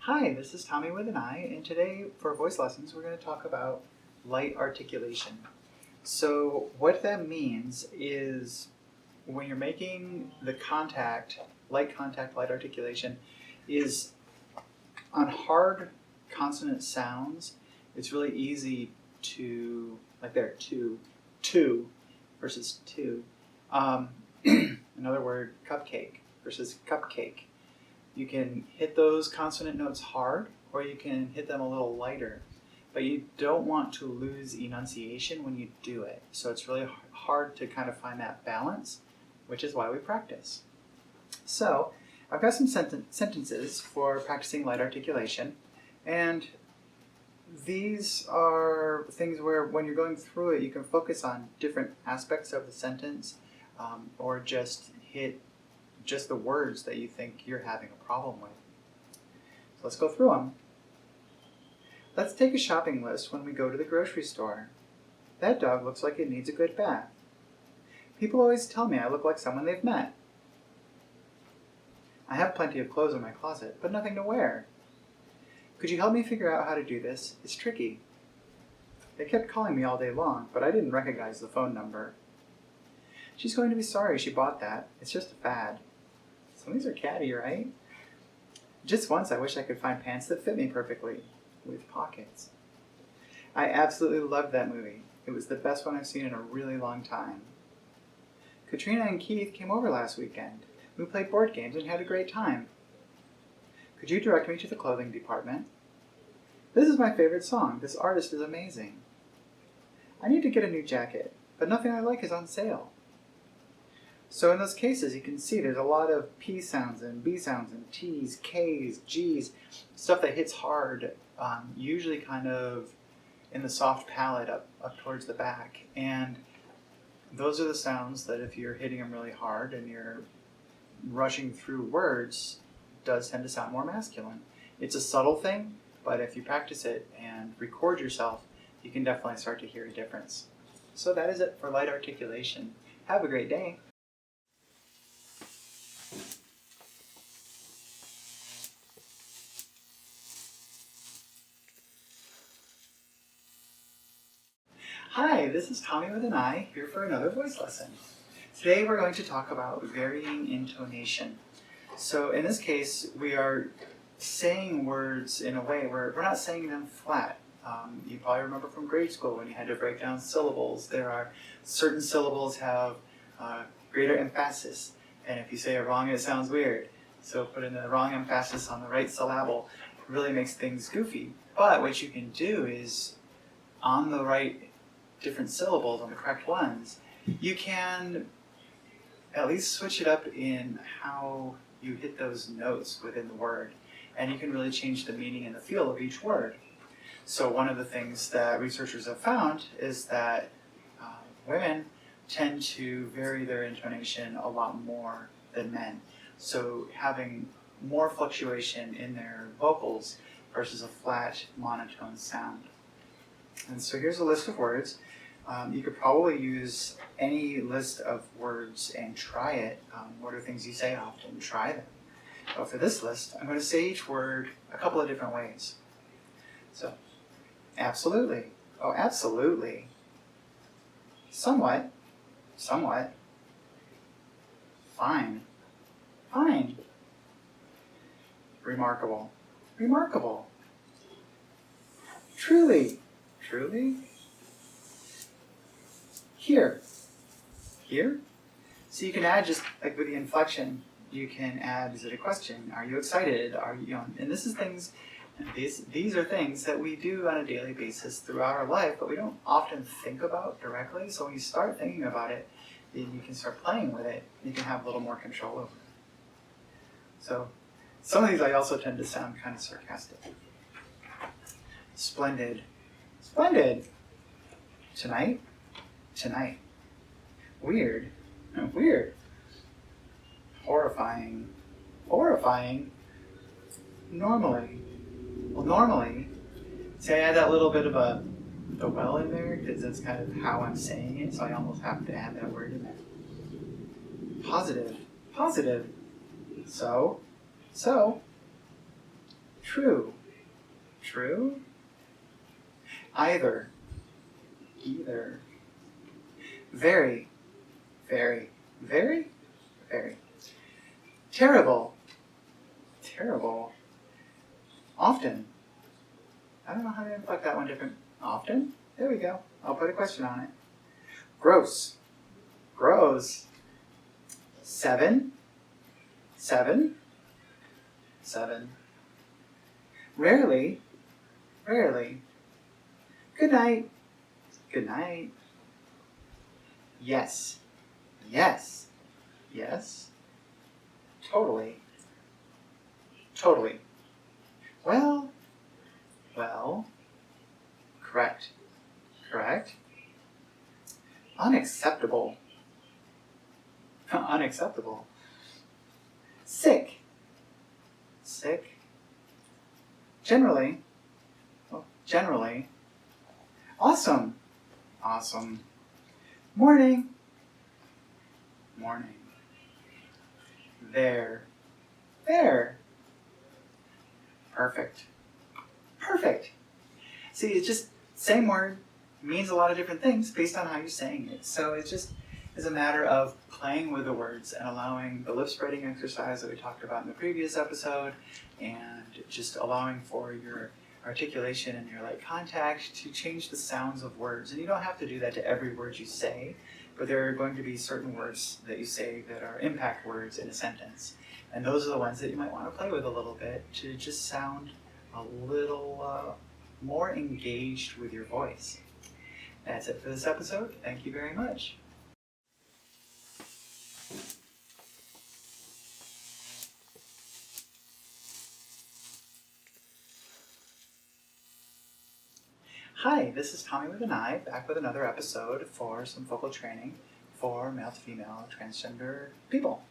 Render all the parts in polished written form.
Hi, this is Tommy with an I, and today for voice lessons we're going to talk about light articulation. So what that means is when you're making the light articulation, is on hard consonant sounds, it's really easy to, like there, to versus to. Another word, cupcake versus cupcake. You can hit those consonant notes hard, or you can hit them a little lighter. But you don't want to lose enunciation when you do it. So it's really hard to kind of find that balance, which is why we practice. So I've got some sentences for practicing light articulation. And these are things where when you're going through it, you can focus on different aspects of the sentence, or just hit just the words that you think you're having a problem with. So let's go through them. Let's take a shopping list when we go to the grocery store. That dog looks like it needs a good bath. People always tell me I look like someone they've met. I have plenty of clothes in my closet, but nothing to wear. Could you help me figure out how to do this? It's tricky. They kept calling me all day long, but I didn't recognize the phone number. She's going to be sorry she bought that. It's just a fad. Some of these are catty, right? Just once I wish I could find pants that fit me perfectly, with pockets. I absolutely loved that movie. It was the best one I've seen in a really long time. Katrina and Keith came over last weekend. We played board games and had a great time. Could you direct me to the clothing department? This is my favorite song. This artist is amazing. I need to get a new jacket, but nothing I like is on sale. So in those cases, you can see there's a lot of P sounds and B sounds and T's, K's, G's, stuff that hits hard, usually kind of in the soft palate up towards the back. And those are the sounds that if you're hitting them really hard and you're rushing through words, does tend to sound more masculine. It's a subtle thing, but if you practice it and record yourself, you can definitely start to hear a difference. So that is it for light articulation. Have a great day. Hi, this is Tommy with an I, here for another voice lesson. Today we're going to talk about varying intonation. So in this case, we are saying words in a way where we're not saying them flat. You probably remember from grade school when you had to break down syllables. There are certain syllables have greater emphasis, and if you say it wrong, it sounds weird. So putting the wrong emphasis on the right syllable really makes things goofy. But what you can do is, on the right different syllables, on the correct ones, you can at least switch it up in how you hit those notes within the word, and you can really change the meaning and the feel of each word. So one of the things that researchers have found is that women tend to vary their intonation a lot more than men. So having more fluctuation in their vocals versus a flat monotone sound. And so here's a list of words. You could probably use any list of words and try it. What are things you say often? Try them. But for this list, I'm going to say each word a couple of different ways. So, absolutely. Oh, absolutely. Somewhat. Somewhat. Fine. Fine. Remarkable. Remarkable. Truly. Truly. Here. Here? So you can add, just like with the inflection, you can add, is it a question? Are you excited? Are you, and this is things, these are things that we do on a daily basis throughout our life, but we don't often think about directly. So when you start thinking about it, then you can start playing with it. You can have a little more control over it. So some of these I also tend to sound kind of sarcastic. Splendid. Splendid. Tonight. Tonight. Weird. Weird. Horrifying. Horrifying. Normally. Well, normally, see, I add that little bit of the well in there because that's kind of how I'm saying it, so I almost have to add that word in there. Positive. Positive. So. True. True. Either. Either. Very. Very. Very. Very. Terrible. Terrible. Often. I don't know how to inflect that one different. Often? There we go. I'll put a question on it. Gross. Gross. 7. 7. 7. Rarely. Rarely. Good night. Good night. Yes. Yes. Yes. Totally. Totally. Well. Well. Correct. Correct. Unacceptable. Unacceptable. Sick. Sick. Generally. Well, generally. Awesome. Awesome. Morning. Morning. There. There. Perfect. Perfect. See, it's just same word means a lot of different things based on how you're saying it. So it just is a matter of playing with the words and allowing the lip spreading exercise that we talked about in the previous episode, and just allowing for your articulation and your light contact to change the sounds of words. And you don't have to do that to every word you say, but there are going to be certain words that you say that are impact words in a sentence. And those are the ones that you might want to play with a little bit to just sound a little more engaged with your voice. That's it for this episode. Thank you very much. Hi, this is Tommy with an I, back with another episode for some vocal training for male to female transgender people.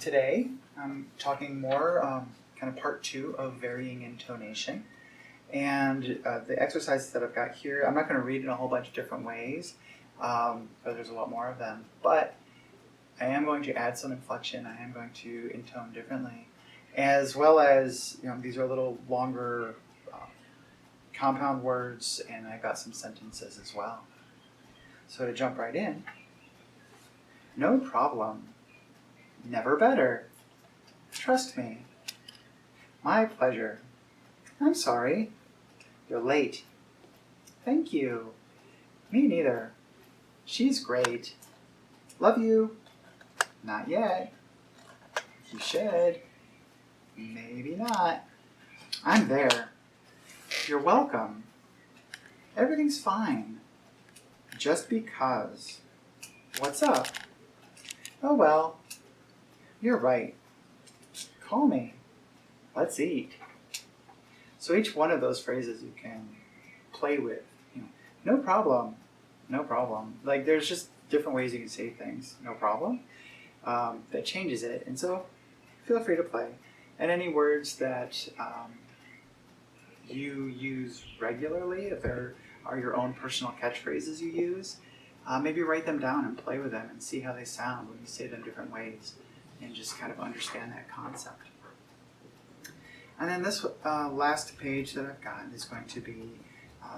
Today, I'm talking more kind of part 2 of varying intonation. And the exercises that I've got here, I'm not going to read in a whole bunch of different ways, because there's a lot more of them. But I am going to add some inflection. I am going to intone differently, as well as, these are a little longer compound words, and I've got some sentences as well. So to jump right in, no problem. Never better. Trust me. My pleasure. I'm sorry. You're late. Thank you. Me neither. She's great. Love you. Not yet. You should. Maybe not. I'm there. You're welcome. Everything's fine. Just because. What's up? Oh well. You're right. Call me. Let's eat. So each one of those phrases you can play with. No problem. No problem. Like, there's just different ways you can say things. No problem. That changes it. And so feel free to play. And any words that you use regularly, if there are your own personal catchphrases you use, maybe write them down and play with them and see how they sound when you say them different ways, and just kind of understand that concept. And then this last page that I've got is going to be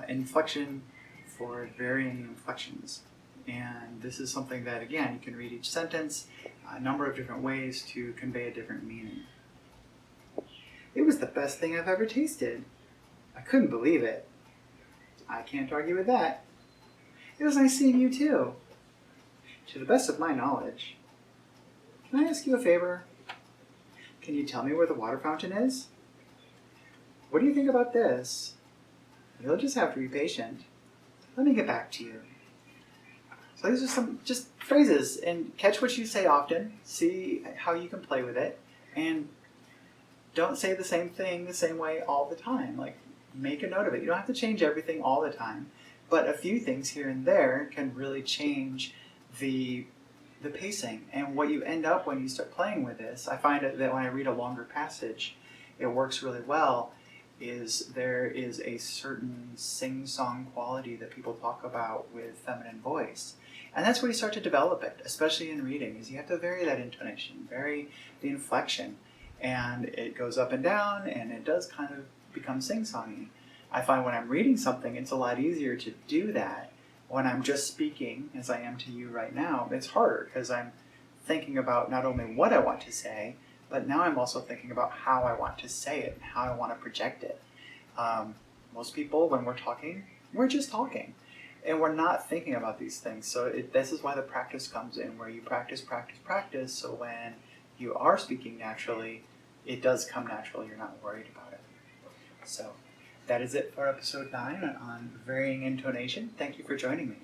inflection for varying inflections. And this is something that, again, you can read each sentence a number of different ways to convey a different meaning. It was the best thing I've ever tasted. I couldn't believe it. I can't argue with that. It was nice seeing you too. To the best of my knowledge. Can I ask you a favor? Can you tell me where the water fountain is? What do you think about this? You'll just have to be patient. Let me get back to you. So these are some just phrases, and catch what you say often, see how you can play with it, and don't say the same thing the same way all the time. Like, make a note of it. You don't have to change everything all the time, but a few things here and there can really change the pacing. And what you end up when you start playing with this, I find that when I read a longer passage, it works really well, is there is a certain sing-song quality that people talk about with feminine voice. And that's where you start to develop it, especially in reading, is you have to vary that intonation, vary the inflection. and it goes up and down, and it does kind of become sing-songy. I find when I'm reading something, it's a lot easier to do that. When I'm just speaking, as I am to you right now, it's harder because I'm thinking about not only what I want to say, but now I'm also thinking about how I want to say it and how I want to project it. Most people, when we're talking, we're just talking. And we're not thinking about these things. So this is why the practice comes in, where you practice, practice, practice. So when you are speaking naturally, it does come naturally. You're not worried about it. So that is it for episode 9 on varying intonation. Thank you for joining me.